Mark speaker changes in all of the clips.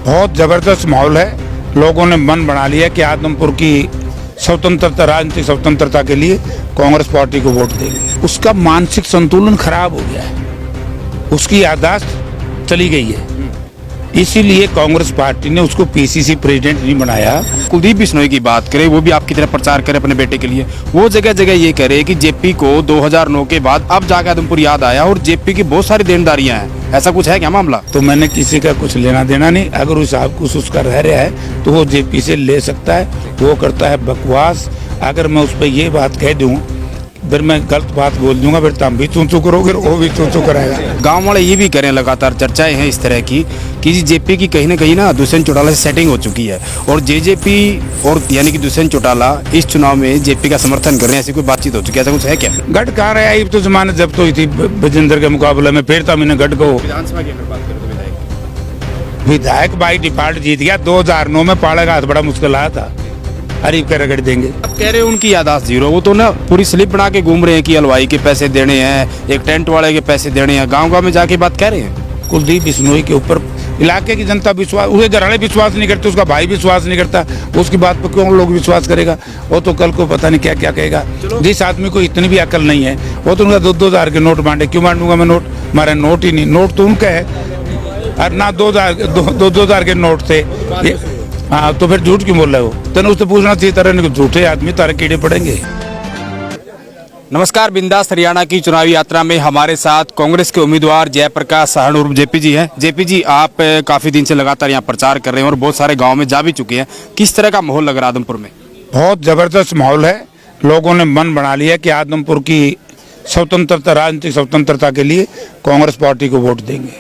Speaker 1: बहुत जबरदस्त माहौल है। लोगों ने मन बना लिया कि आदमपुर की स्वतंत्रता, राजनीतिक स्वतंत्रता के लिए कांग्रेस पार्टी को वोट देंगे। उसका मानसिक संतुलन खराब हो गया है, उसकी याददाश्त चली गई है, इसीलिए कांग्रेस पार्टी ने उसको पीसीसी प्रेसिडेंट नहीं बनाया।
Speaker 2: कुलदीप बिश्नोई की बात करें, वो भी आपकी तरह प्रचार करे अपने बेटे के लिए, वो जगह जगह ये कह रहे हैं कि जेपी को 2009 के बाद अब जाकर आदमपुर याद आया और जेपी की बहुत सारी देनदारियां हैं। ऐसा कुछ है क्या मामला?
Speaker 1: तो मैंने किसी का कुछ लेना देना नहीं। अगर उस साहब कुछ उसका रह रहा है तो वो जेपी से ले सकता है, वो करता है बकवास। अगर मैं उस पर ये बात कह दूं फिर मैं गलत बात बोल दूंगा, फिर तुम भी चूचू करोगे, वो भी चूचू कराएगा।
Speaker 2: गांव वाले ये भी करें, लगातार चर्चाएं हैं इस तरह की कि जेपी की कहीं ना कहीं ना दुष्यंत चौटाला से सेटिंग हो चुकी है और जेजेपी और यानी कि दुष्यंत चौटाला इस चुनाव में जेपी का समर्थन कर रहे हैं। ऐसी कोई बातचीत हो चुकी है? ऐसा कुछ है क्या?
Speaker 1: गढ़ कहाँ रहा है? तो जमानत जब्त हुई थी विजेंद्र के मुकाबले में, फिर था मैंने गढ़ को।
Speaker 2: विधानसभा की बात करें तो
Speaker 1: विधायक बाई डिफॉल्ट जीत गया। 2009 में पाड़ा का हाथ बड़ा मुश्किल आया था, हरीफ का रगड़ देंगे।
Speaker 2: अब कह रहे हैं उनकी यादाश्त जीरो, वो तो ना पूरी स्लिप बना के घूम रहे हैं कि हलवाई के पैसे देने हैं, एक टेंट वाले के पैसे देने हैं, गांव गांव में जाके बात कह रहे हैं।
Speaker 1: कुलदीप बिश्नोई के ऊपर इलाके की जनता विश्वास, उसके घर वाले विश्वास नहीं करते, उसका भाई विश्वास नहीं करता, उसकी बात पर क्यों लोग विश्वास करेगा? वो तो कल को पता नहीं क्या क्या कहेगा। जिस आदमी को इतनी भी अकल नहीं है वो तो उनका 2,000 के नोट बांटे। क्यों बांटूंगा मैं नोट? हमारा नोट ही नहीं, नोट तो उनका है और ना 2,000 के नोट थे। हाँ, तो फिर झूठ क्यों बोल रहे हो? तेने उससे पूछना चाहिए, तरह झूठे आदमी तारे कीड़े पड़ेंगे।
Speaker 2: नमस्कार, बिंदास हरियाणा की चुनावी यात्रा में हमारे साथ कांग्रेस के उम्मीदवार जयप्रकाश साहण उर्फ जेपी जी हैं। जेपी जी, आप काफी दिन से लगातार यहाँ प्रचार कर रहे हैं और बहुत सारे गांव में जा भी चुके हैं। किस तरह का माहौल लग रहा है आदमपुर में?
Speaker 1: बहुत जबरदस्त माहौल है। लोगों ने मन बना लिया कि आदमपुर की स्वतंत्रता, राजनीतिक स्वतंत्रता के लिए कांग्रेस पार्टी को वोट देंगे।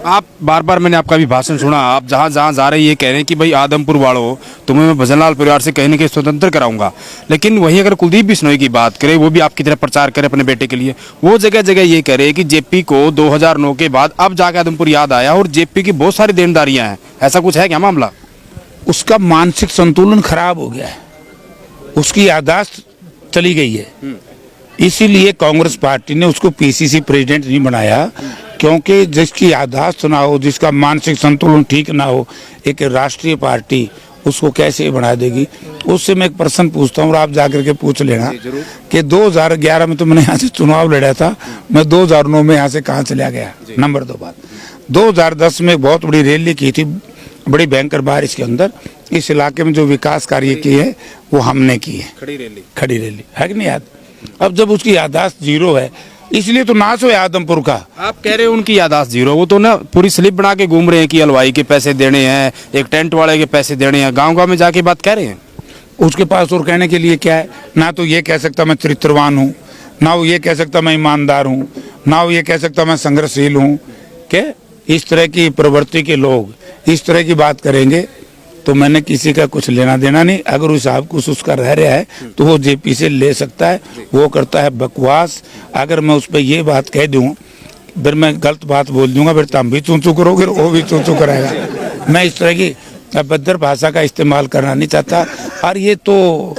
Speaker 2: आप बार बार, मैंने आपका भी भाषण सुना, आप जहाँ जहाँ जा रहे हैं ये कह रहे हैं कि भाई आदमपुर वालों, तुम्हें मैं भजनलाल परिवार से कहीं ना कहीं स्वतंत्र कराऊंगा। लेकिन वहीं अगर कुलदीप बिश्नोई की बात करें, वो भी आपकी तरह प्रचार करे अपने बेटे के लिए, वो जगह जगह ये कह रहे हैं कि जेपी को 2009 के बाद अब जाकर आदमपुर याद आया और जेपी की बहुत सारी देनदारियां हैं। ऐसा कुछ है क्या मामला?
Speaker 1: उसका मानसिक संतुलन खराब हो गया है, उसकी याददाश्त चली गई है, इसीलिए कांग्रेस पार्टी ने उसको पीसीसी प्रेसिडेंट नहीं बनाया। क्योंकि जिसकी याददाश्त ना हो, जिसका मानसिक संतुलन ठीक ना हो, एक राष्ट्रीय पार्टी उसको कैसे बना देगी? उससे मैं एक प्रश्न पूछता हूँ और आप जाकर के पूछ लेना कि 2011 में तो मैंने यहाँ से चुनाव लड़ा था, मैं 2009 में यहाँ से कहाँ चला गया? नंबर 2 बात, 2010 में बहुत बड़ी रैली की थी, बड़ी भयंकर बारिश के अंदर। इस इलाके में जो विकास कार्य किए हैं वो हमने किए। खड़ी रैली है कि नहीं याद? अब जब उसकी याददाश्त जीरो है, इसलिए तो नाश हो आदमपुर का। आप
Speaker 2: कह रहे हैं उनकी याददाश्त जीरो, वो तो ना पूरी स्लिप बना के घूम रहे हैं कि हलवाई के पैसे देने हैं, एक टेंट वाले के पैसे देने हैं, गांव गांव में जाके बात कह रहे हैं।
Speaker 1: उसके पास और कहने के लिए क्या है? ना तो ये कह सकता मैं चरित्रवान हूँ, ना वो ये कह सकता मैं ईमानदार हूँ, ना वो ये कह सकता मैं संघर्षशील हूँ। क्या इस तरह की प्रवृत्ति के लोग इस तरह की बात करेंगे तो मैंने किसी का कुछ लेना देना नहीं। अगर उस साहब कुछ उसका रह रहा है तो वो जेपी से ले सकता है, वो करता है बकवास। अगर मैं उस पर ये बात कह दूं फिर मैं गलत बात बोल दूंगा, फिर तुम भी चूचू करोगे, वो भी चूचू कराएगा। मैं इस तरह की अभद्र भाषा का इस्तेमाल करना नहीं चाहता और ये तो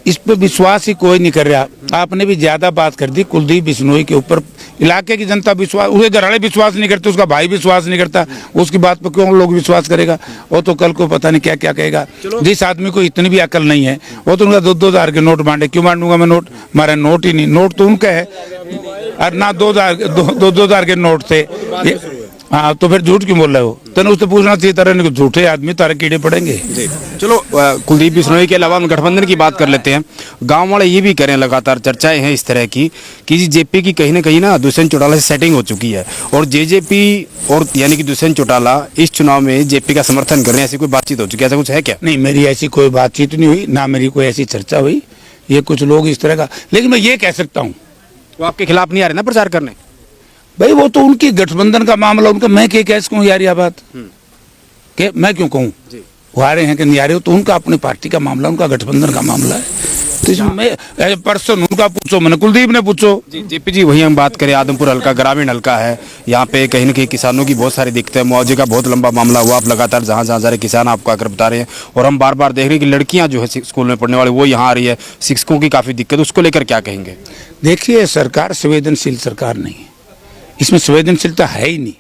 Speaker 1: इस पर विश्वास ही कोई नहीं कर रहा। आपने भी ज्यादा बात कर दी कुलदीप बिश्नोई के ऊपर। इलाके की जनता विश्वास, उसके घर वाले विश्वास नहीं करते, उसका भाई विश्वास नहीं करता, उसकी बात पर क्यों लोग विश्वास करेगा? वो तो कल को पता नहीं क्या क्या कहेगा। जिस आदमी को इतनी भी अकल नहीं है वो तो उनका 2,000 के नोट बांटे। क्यों बांटूंगा मैं नोट? हमारा नोट ही नहीं, नोट तो उनका है और ना 2,000 के नोट थे। हाँ, तो फिर झूठ क्यों बोल रहे हो? तेने उससे पूछना चाहिए, तरह झूठे आदमी तारे कीड़े पड़ेंगे।
Speaker 2: चलो, कुलदीप बिश्नोई के अलावा हम गठबंधन की बात कर लेते हैं। गांव वाले ये भी करें, लगातार चर्चाएं हैं इस तरह की कि जेपी की कहीं ना कहीं ना दुष्यंत चौटाला से सेटिंग हो चुकी है और जेजेपी और यानी कि दुष्यंत चौटाला इस चुनाव में जेपी का समर्थन कर रहे हैं। ऐसी कोई बातचीत हो चुकी है? ऐसा कुछ है क्या?
Speaker 1: नहीं, मेरी ऐसी कोई बातचीत नहीं हुई, ना मेरी कोई ऐसी चर्चा हुई। ये कुछ लोग इस तरह का, लेकिन मैं ये कह सकता हूँ
Speaker 2: वो आपके खिलाफ नहीं आ रहे ना प्रचार करने?
Speaker 1: भाई वो तो उनकी गठबंधन का मामला, उनका मैं कैसे कहूँ यार ये बात? के मैं क्यों कहूँ? वो आ रहे हैं कि नहीं आ रहे हो तो उनका अपनी पार्टी का मामला, उनका गठबंधन का मामला है। तो इसमें मैं पर्सन उनका पूछो, मैंने कुलदीप ने पूछो।
Speaker 2: जेपी जी, वही हम बात करें, आदमपुर हल्का ग्रामीण हल्का है, यहाँ पे कहीं ना कहीं किसानों की बहुत सारी दिक्कत है, मुआवजे का बहुत लंबा मामला हुआ। आप लगातार जहाँ जहाँ जा रहे किसान आपको आकर बता रहे हैं और हम बार बार देख रहे हैं कि लड़कियाँ जो है स्कूल में पढ़ने वाले वो यहाँ आ रही है, शिक्षकों की काफ़ी दिक्कत, उसको लेकर क्या कहेंगे?
Speaker 1: देखिए, सरकार संवेदनशील सरकार नहीं है, इसमें संवेदनशीलता है ही नहीं,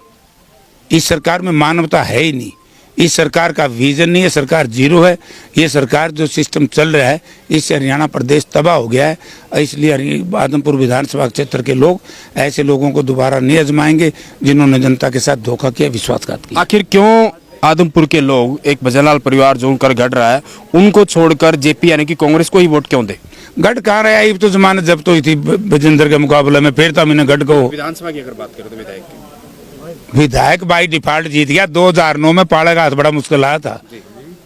Speaker 1: इस सरकार में मानवता है ही नहीं। इस सरकार का विजन नहीं है, सरकार जीरो है। ये सरकार जो सिस्टम चल रहा है इससे हरियाणा प्रदेश तबाह हो गया है। इसलिए आदमपुर विधानसभा क्षेत्र के लोग ऐसे लोगों को दोबारा नहीं आजमाएंगे जिन्होंने जनता के साथ धोखा किया, विश्वासघात किया।
Speaker 2: आखिर क्यों आदमपुर के लोग एक भजनलाल परिवार जो उनका गढ़ रहा है उनको छोड़कर जेपी यानी कि कांग्रेस को ही वोट क्यों दे?
Speaker 1: गढ़ कहाँ रहा है? तो जमानत जब्त हुई थी बजेंद्र के मुकाबले में, फिर था मैंने गढ़ को।
Speaker 2: विधानसभा की अगर बात करें तो
Speaker 1: विधायक बाई डिफॉल्ट जीत गया। 2009 में पाड़ा का हाथ बड़ा मुश्किल आया था,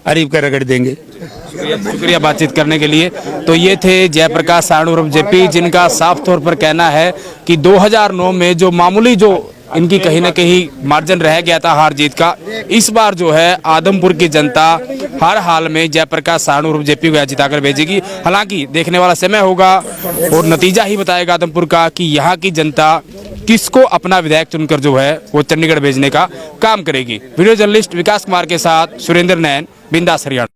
Speaker 1: अरीब का रगड़ देंगे।
Speaker 2: शुक्रिया बातचीत करने के लिए। तो ये थे जयप्रकाश साणु और जेपी, जिनका साफ तौर पर कहना है कि 2009 में जो मामूली जो इनकी कहीं ना कहीं मार्जिन रह गया था हार जीत का, इस बार जो है आदमपुर की जनता हर हाल में जयप्रकाश साणु और जेपी को जिताकर भेजेगी। हालांकि देखने वाला समय होगा और नतीजा ही बताएगा आदमपुर का कि यहाँ की जनता किसको अपना विधायक चुनकर जो है वो चंडीगढ़ भेजने का काम करेगी। वीडियो जर्नलिस्ट विकास कुमार के साथ सुरेंद्र नैन, बिंदास हरियाणा।